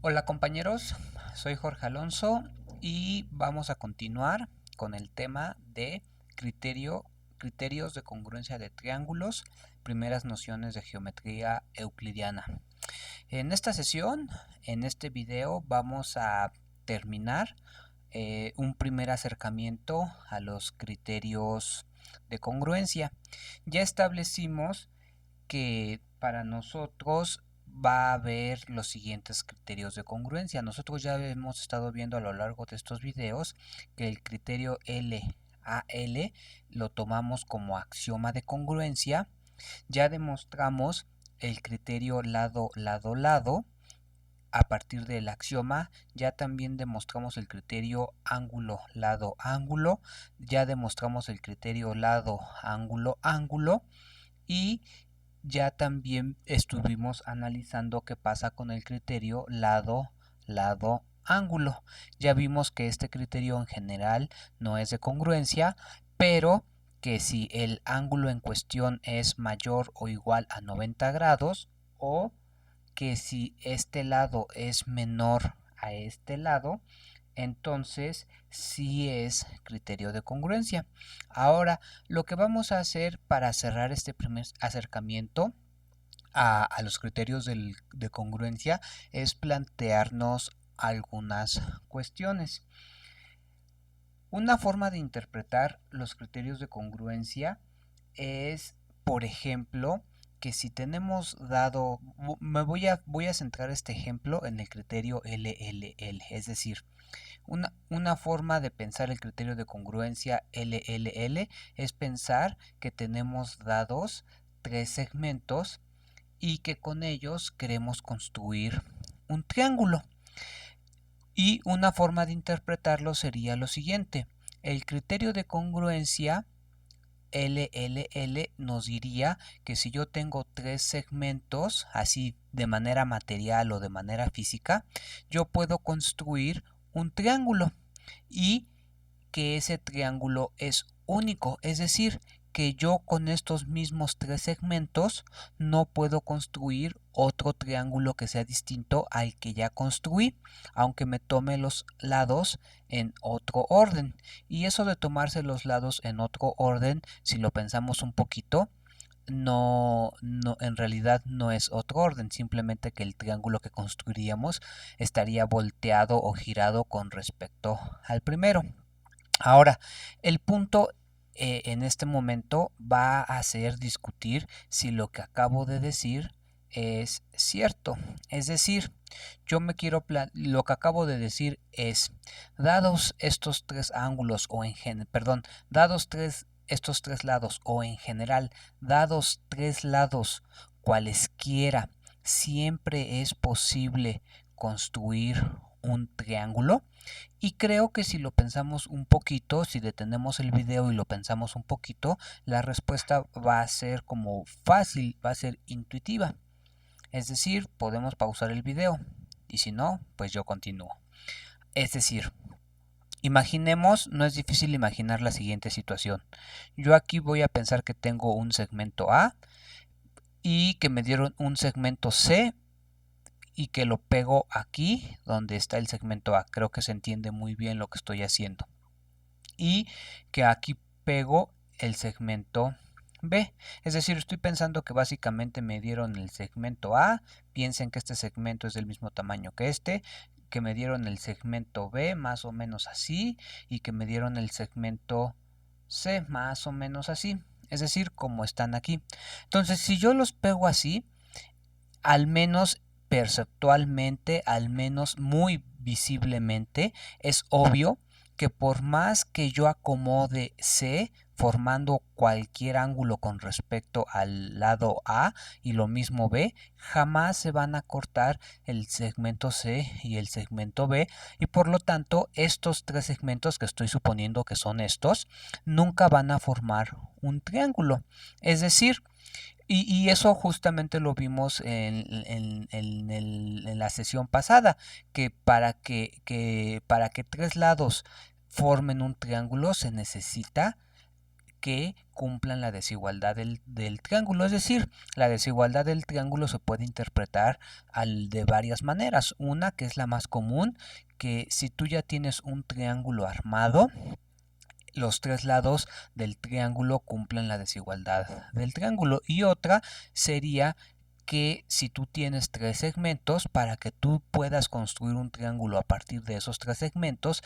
Hola compañeros, soy Jorge Alonso y vamos a continuar con el tema de criterios de congruencia de triángulos, primeras nociones de geometría euclidiana. En esta sesión, en este video, vamos a terminar un primer acercamiento a los criterios de congruencia. Ya establecimos que para nosotros va a haber los siguientes criterios de congruencia. Nosotros ya hemos estado viendo a lo largo de estos videos que el criterio LAL lo tomamos como axioma de congruencia. Ya demostramos el criterio lado-lado-lado. A partir del axioma ya también demostramos el criterio ángulo-lado-ángulo. Ya demostramos el criterio lado-ángulo-ángulo. Y ya también estuvimos analizando qué pasa con el criterio lado-ángulo. Ya vimos que este criterio en general no es de congruencia, pero que si el ángulo en cuestión es mayor o igual a 90 grados o que si este lado es menor a este lado, entonces sí es criterio de congruencia. Ahora, lo que vamos a hacer para cerrar este primer acercamiento a los criterios de congruencia es plantearnos algunas cuestiones. Una forma de interpretar los criterios de congruencia es, por ejemplo, que si tenemos dado, voy a centrar este ejemplo en el criterio LLL, es decir, una forma de pensar el criterio de congruencia LLL es pensar que tenemos dados tres segmentos y que con ellos queremos construir un triángulo. Y una forma de interpretarlo sería lo siguiente. El criterio de congruencia LLL nos diría que si yo tengo tres segmentos, así de manera material o de manera física, yo puedo construir un triángulo y que ese triángulo es único, es decir, que yo con estos mismos tres segmentos no puedo construir otro triángulo que sea distinto al que ya construí, aunque me tome los lados en otro orden. Y eso de tomarse los lados en otro orden, si lo pensamos un poquito, en realidad no es otro orden, simplemente que el triángulo que construiríamos estaría volteado o girado con respecto al primero. Ahora, el punto en este momento va a ser discutir si lo que acabo de decir es cierto. Es decir, lo que acabo de decir es, dados estos tres ángulos o dados estos tres lados o en general, dados tres lados cualesquiera, siempre es posible construir un triángulo. Y creo que si lo pensamos un poquito, si detenemos el video y lo pensamos un poquito, la respuesta va a ser como fácil, va a ser intuitiva. Es decir, podemos pausar el video y si no, pues yo continúo. Es decir, imaginemos, no es difícil imaginar la siguiente situación. Yo aquí voy a pensar que tengo un segmento A y que me dieron un segmento C y que lo pego aquí donde está el segmento A. Creo que se entiende muy bien lo que estoy haciendo. Y que aquí pego el segmento B. Es decir, estoy pensando que básicamente me dieron el segmento A, piensen que este segmento es del mismo tamaño que me dieron el segmento B más o menos así y que me dieron el segmento C más o menos así. Es decir, como están aquí. Entonces, si yo los pego así, al menos perceptualmente, al menos muy visiblemente, es obvio que por más que yo acomode C formando cualquier ángulo con respecto al lado A y lo mismo B, jamás se van a cortar el segmento C y el segmento B y por lo tanto estos tres segmentos que estoy suponiendo que son estos nunca van a formar un triángulo. Es decir, y eso justamente lo vimos en la sesión pasada, que para que tres lados formen un triángulo se necesita que cumplan la desigualdad del triángulo. Es decir, la desigualdad del triángulo se puede interpretar de varias maneras. Una, que es la más común, que si tú ya tienes un triángulo armado, los tres lados del triángulo cumplen la desigualdad del triángulo. Y otra sería que si tú tienes tres segmentos, para que tú puedas construir un triángulo a partir de esos tres segmentos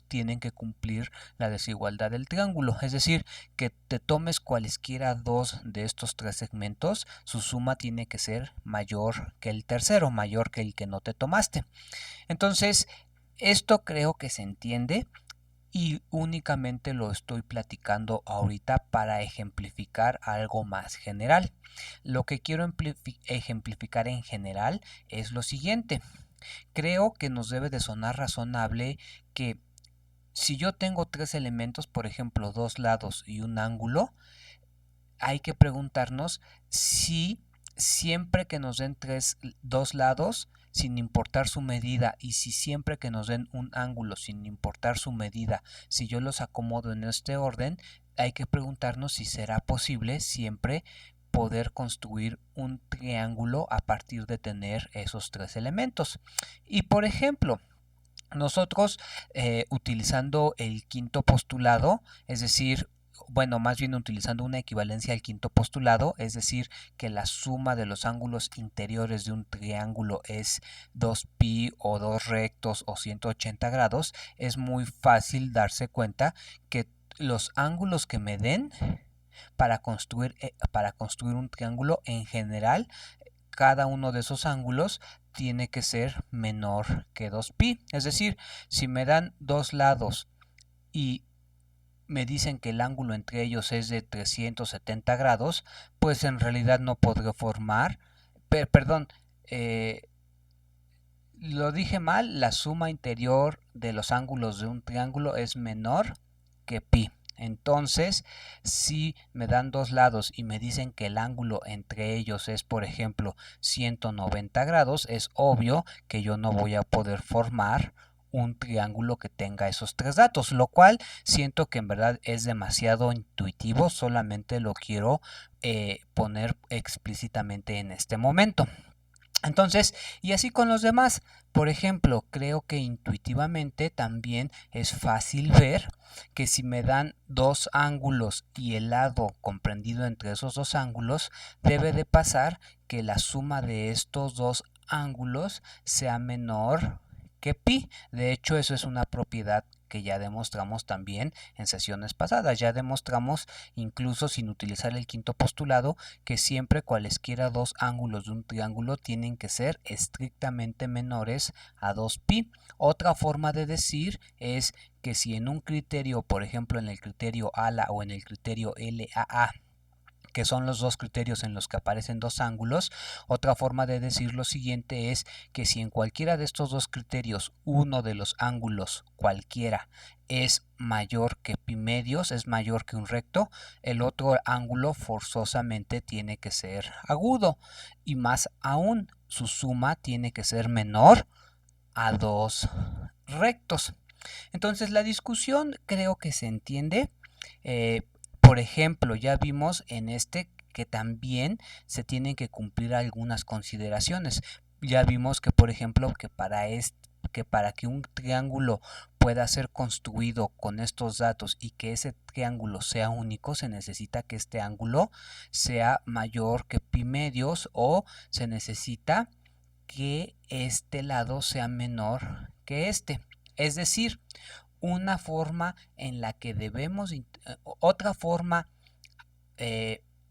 tienen que cumplir la desigualdad del triángulo. Es decir, que te tomes cualesquiera dos de estos tres segmentos, su suma tiene que ser mayor que el tercero, mayor que el que no te tomaste. Entonces, esto creo que se entiende y únicamente lo estoy platicando ahorita para ejemplificar algo más general. Lo que quiero ejemplificar en general es lo siguiente. Creo que nos debe de sonar razonable que si yo tengo tres elementos, por ejemplo, dos lados y un ángulo, hay que preguntarnos si siempre que nos den dos lados, sin importar su medida, y si siempre que nos den un ángulo, sin importar su medida, si yo los acomodo en este orden, hay que preguntarnos si será posible siempre poder construir un triángulo a partir de tener esos tres elementos. Y por ejemplo, nosotros utilizando el quinto postulado, es decir, bueno, más bien utilizando una equivalencia al quinto postulado, es decir, que la suma de los ángulos interiores de un triángulo es 2pi o dos rectos o 180 grados, es muy fácil darse cuenta que los ángulos que me den para construir un triángulo en general, cada uno de esos ángulos tiene que ser menor que 2pi. Es decir, si me dan dos lados y me dicen que el ángulo entre ellos es de 370 grados, pues en realidad no podré formar, perdón, lo dije mal, la suma interior de los ángulos de un triángulo es menor que pi. Entonces, si me dan dos lados y me dicen que el ángulo entre ellos es, por ejemplo, 190 grados, es obvio que yo no voy a poder formar un triángulo que tenga esos tres datos, lo cual siento que en verdad es demasiado intuitivo, solamente lo quiero poner explícitamente en este momento. Entonces, y así con los demás, por ejemplo, creo que intuitivamente también es fácil ver que si me dan dos ángulos y el lado comprendido entre esos dos ángulos, debe de pasar que la suma de estos dos ángulos sea menor que pi. De hecho, eso es una propiedad que ya demostramos también en sesiones pasadas. Ya demostramos, incluso sin utilizar el quinto postulado, que siempre cualesquiera dos ángulos de un triángulo tienen que ser estrictamente menores a 2pi. Otra forma de decir es que si en un criterio, por ejemplo en el criterio ALA o en el criterio LAA, que son los dos criterios en los que aparecen dos ángulos, otra forma de decir lo siguiente es que si en cualquiera de estos dos criterios uno de los ángulos, cualquiera, es mayor que pi medios, es mayor que un recto, el otro ángulo forzosamente tiene que ser agudo, y más aún, su suma tiene que ser menor a dos rectos. Entonces la discusión creo que se entiende. Por ejemplo, ya vimos en este que también se tienen que cumplir algunas consideraciones. Ya vimos que, por ejemplo, que para que un triángulo pueda ser construido con estos datos y que ese triángulo sea único, se necesita que este ángulo sea mayor que pi medios, o se necesita que este lado sea menor que este. Es decir, una forma en la que debemos, otra forma,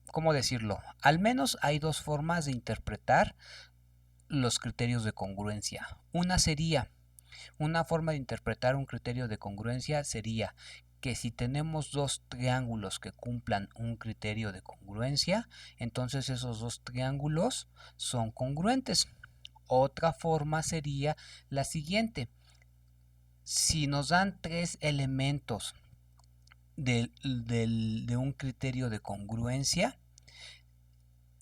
¿cómo decirlo? Al menos hay dos formas de interpretar los criterios de congruencia. Una forma de interpretar un criterio de congruencia sería que si tenemos dos triángulos que cumplan un criterio de congruencia, entonces esos dos triángulos son congruentes. Otra forma sería la siguiente: si nos dan tres elementos de un criterio de congruencia,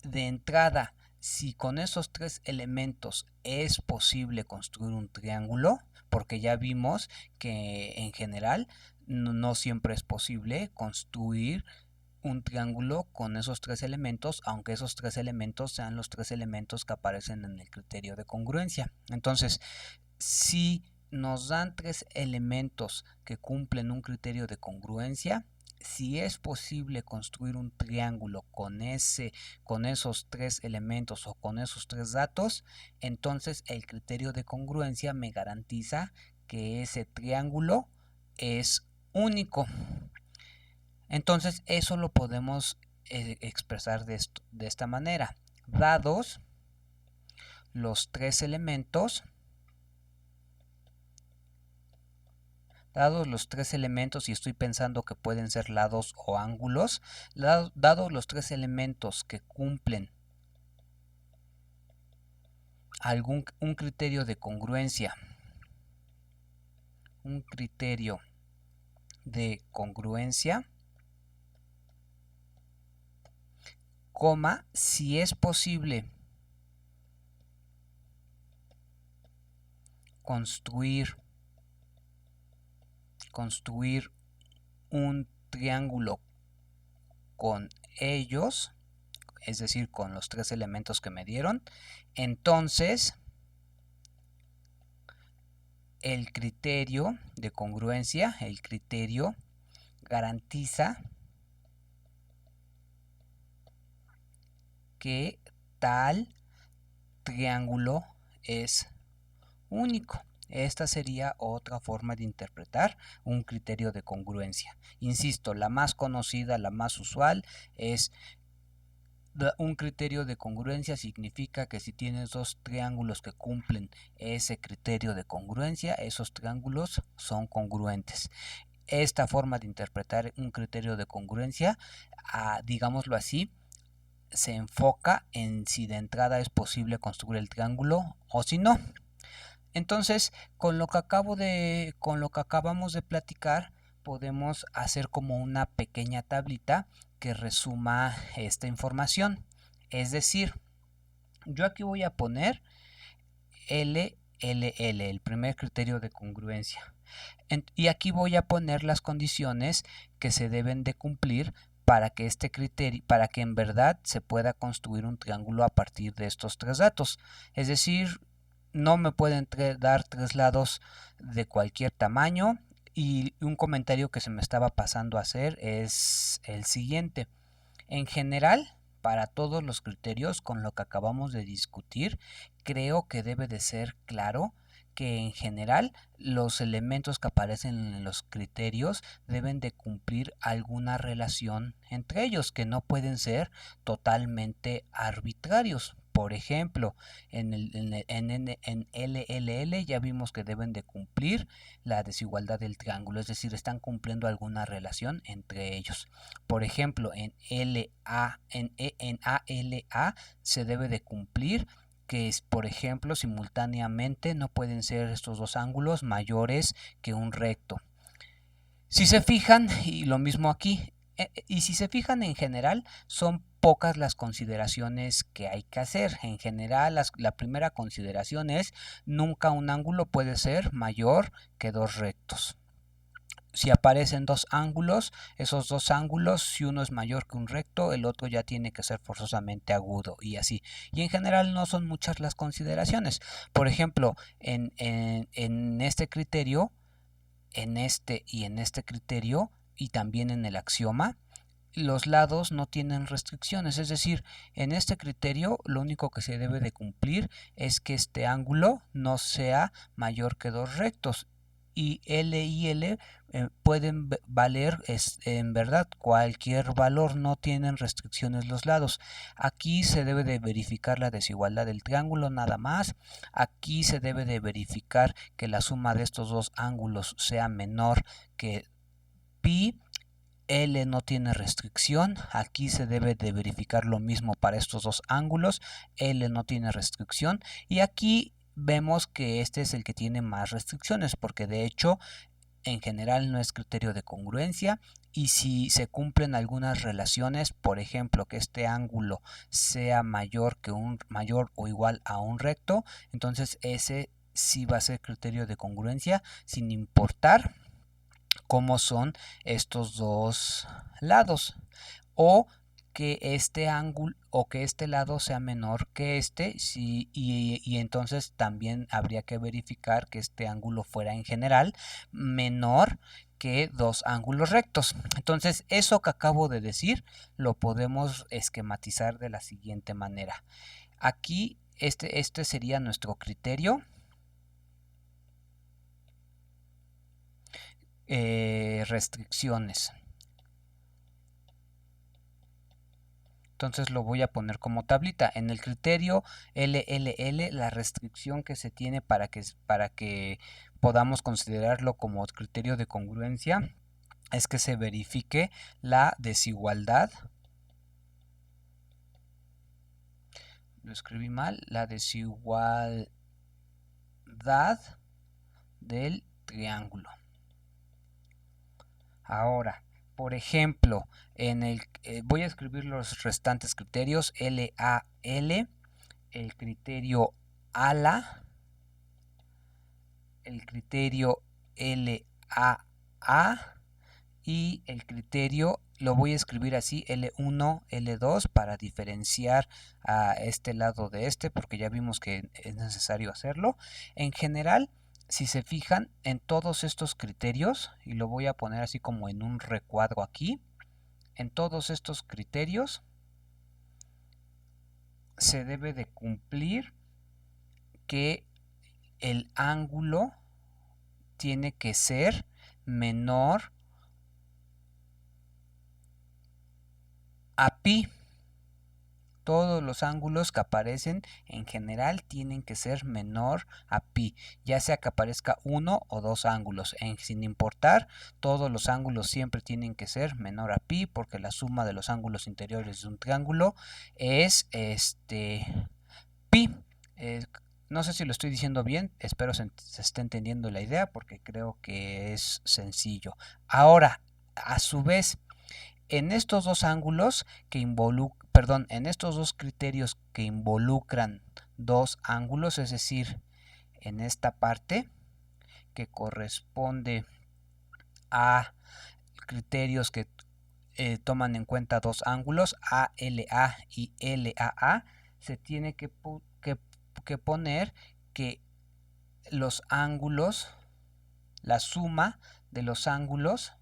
de entrada, si con esos tres elementos es posible construir un triángulo, porque ya vimos que en general no siempre es posible construir un triángulo con esos tres elementos, aunque esos tres elementos sean los tres elementos que aparecen en el criterio de congruencia. Entonces, si nos dan tres elementos que cumplen un criterio de congruencia, si es posible construir un triángulo con esos tres elementos o con esos tres datos, entonces el criterio de congruencia me garantiza que ese triángulo es único. Entonces eso lo podemos expresar de esta manera. Dados los tres elementos, y estoy pensando que pueden ser lados o ángulos, dados los tres elementos que cumplen un criterio de congruencia, coma, si es posible construir un triángulo con ellos, es decir, con los tres elementos que me dieron, entonces el criterio de congruencia, garantiza que tal triángulo es único. Esta sería otra forma de interpretar un criterio de congruencia. Insisto, la más conocida, la más usual es un criterio de congruencia. Significa que si tienes dos triángulos que cumplen ese criterio de congruencia, esos triángulos son congruentes. Esta forma de interpretar un criterio de congruencia, digámoslo así, se enfoca en si de entrada es posible construir el triángulo o si no. Entonces, con lo que acabamos de platicar, podemos hacer como una pequeña tablita que resuma esta información. Es decir, yo aquí voy a poner LLL, el primer criterio de congruencia. Y aquí voy a poner las condiciones que se deben de cumplir para que para que en verdad se pueda construir un triángulo a partir de estos tres datos. Es decir, no me pueden dar tres lados de cualquier tamaño. Y un comentario que se me estaba pasando a hacer es el siguiente. En general, para todos los criterios con lo que acabamos de discutir, creo que debe de ser claro que en general los elementos que aparecen en los criterios deben de cumplir alguna relación entre ellos, que no pueden ser totalmente arbitrarios. Por ejemplo, en LLL ya vimos que deben de cumplir la desigualdad del triángulo, es decir, están cumpliendo alguna relación entre ellos. Por ejemplo, en ALA se debe de cumplir que es, por ejemplo, simultáneamente no pueden ser estos dos ángulos mayores que un recto. Si se fijan, y lo mismo aquí, y si se fijan en general, son pocas las consideraciones que hay que hacer. En general, la primera consideración es nunca un ángulo puede ser mayor que dos rectos. Si aparecen dos ángulos, esos dos ángulos, si uno es mayor que un recto, el otro ya tiene que ser forzosamente agudo y así. Y en general no son muchas las consideraciones. Por ejemplo, en este criterio, en este criterio y también en el axioma, los lados no tienen restricciones, es decir, en este criterio lo único que se debe de cumplir es que este ángulo no sea mayor que dos rectos. Y L y L pueden valer en verdad cualquier valor, no tienen restricciones los lados. Aquí se debe de verificar la desigualdad del triángulo nada más. Aquí se debe de verificar que la suma de estos dos ángulos sea menor que pi. L no tiene restricción. Aquí se debe de verificar lo mismo para estos dos ángulos. L no tiene restricción. Y aquí vemos que este es el que tiene más restricciones, porque de hecho en general no es criterio de congruencia. Y si se cumplen algunas relaciones, por ejemplo que este ángulo sea mayor o igual a un recto, entonces ese sí va a ser criterio de congruencia sin importar cómo son estos dos lados, o que este ángulo o que este lado sea menor que este, y entonces también habría que verificar que este ángulo fuera en general menor que dos ángulos rectos. Entonces eso que acabo de decir lo podemos esquematizar de la siguiente manera. Aquí este sería nuestro criterio. Restricciones. Entonces lo voy a poner como tablita. En el criterio LLL, la restricción que se tiene para que podamos considerarlo como criterio de congruencia es que se verifique la desigualdad. Lo escribí mal. La desigualdad del triángulo. Ahora, por ejemplo, voy a escribir los restantes criterios: LAL, el criterio ALA, el criterio LAA y el criterio, lo voy a escribir así, L1, L2, para diferenciar a este lado de este, porque ya vimos que es necesario hacerlo. En general, si se fijan en todos estos criterios, y lo voy a poner así como en un recuadro aquí, en todos estos criterios se debe de cumplir que el ángulo tiene que ser menor a pi. Todos los ángulos que aparecen en general tienen que ser menor a pi, ya sea que aparezca uno o dos ángulos, sin importar, todos los ángulos siempre tienen que ser menor a pi, porque la suma de los ángulos interiores de un triángulo es pi. No sé si lo estoy diciendo bien, espero se esté entendiendo la idea, porque creo que es sencillo. Ahora, a su vez, en estos dos ángulos en estos dos criterios que involucran dos ángulos, es decir, en esta parte que corresponde a criterios que toman en cuenta dos ángulos, ALA y LAA, se tiene que poner que los ángulos, la suma de los ángulos,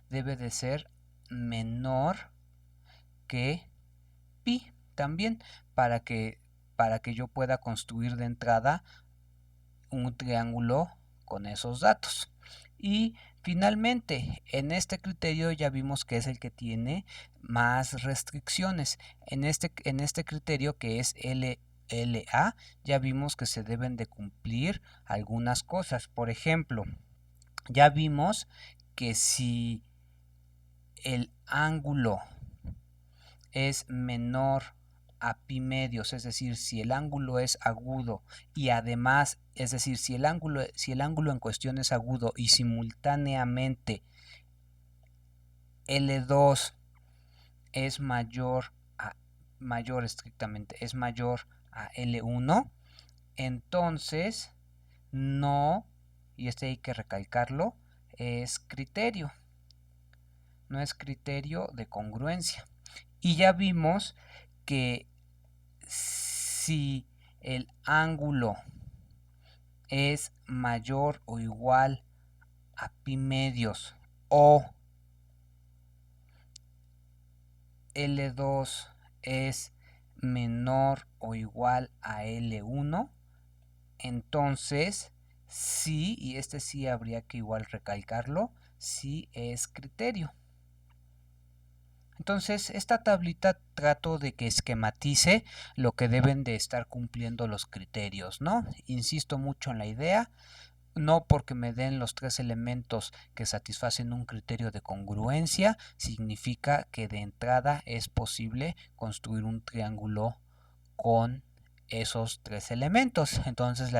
debe de ser menor que pi también, para que yo pueda construir de entrada un triángulo con esos datos. Y finalmente, en este criterio ya vimos que es el que tiene más restricciones. En este criterio, que es LA, ya vimos que se deben de cumplir algunas cosas. Por ejemplo, ya vimos que si el ángulo es menor a pi medios, es decir, si el ángulo es agudo y además, es decir, si el ángulo en cuestión es agudo y simultáneamente L2 es mayor estrictamente, es mayor a L1, entonces no, y este hay que recalcarlo, es criterio, no es criterio de congruencia. Y ya vimos que si el ángulo es mayor o igual a pi medios o L2 es menor o igual a L1, entonces sí, y este sí habría que igual recalcarlo, sí es criterio. Entonces, esta tablita trato de que esquematice lo que deben de estar cumpliendo los criterios, ¿no? Insisto mucho en la idea, no porque me den los tres elementos que satisfacen un criterio de congruencia, significa que de entrada es posible construir un triángulo con esos tres elementos. Entonces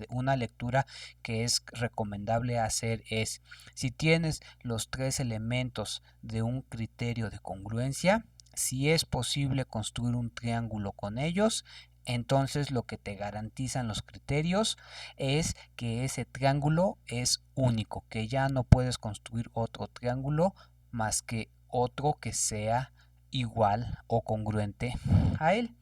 una lectura que es recomendable hacer es: si tienes los tres elementos de un criterio de congruencia, si es posible construir un triángulo con ellos, Entonces lo que te garantizan los criterios es que ese triángulo es único, que ya no puedes construir otro triángulo más que otro que sea igual o congruente a él.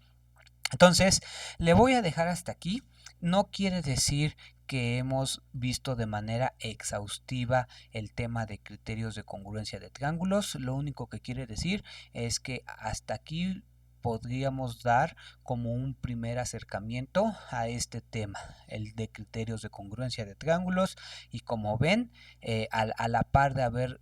Entonces, le voy a dejar hasta aquí. No quiere decir que hemos visto de manera exhaustiva el tema de criterios de congruencia de triángulos. Lo único que quiere decir es que hasta aquí podríamos dar como un primer acercamiento a este tema, el de criterios de congruencia de triángulos. Y como ven, a la par de haber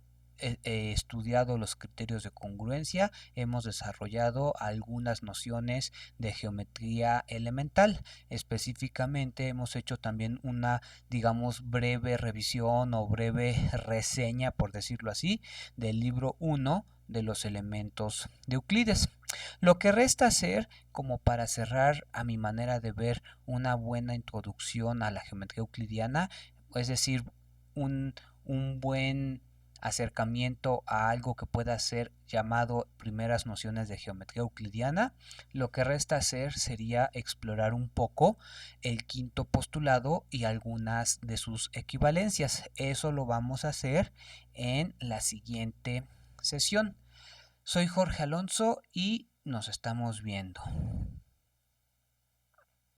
estudiado los criterios de congruencia, hemos desarrollado algunas nociones de geometría elemental. Específicamente hemos hecho también una, digamos, breve revisión o breve reseña, por decirlo así, del libro 1 de los elementos de Euclides. Lo que resta hacer, como para cerrar a mi manera de ver una buena introducción a la geometría euclidiana, es decir, un buen acercamiento a algo que pueda ser llamado primeras nociones de geometría euclidiana, lo que resta hacer sería explorar un poco el quinto postulado y algunas de sus equivalencias. Eso lo vamos a hacer en la siguiente sesión. Soy Jorge Alonso y nos estamos viendo.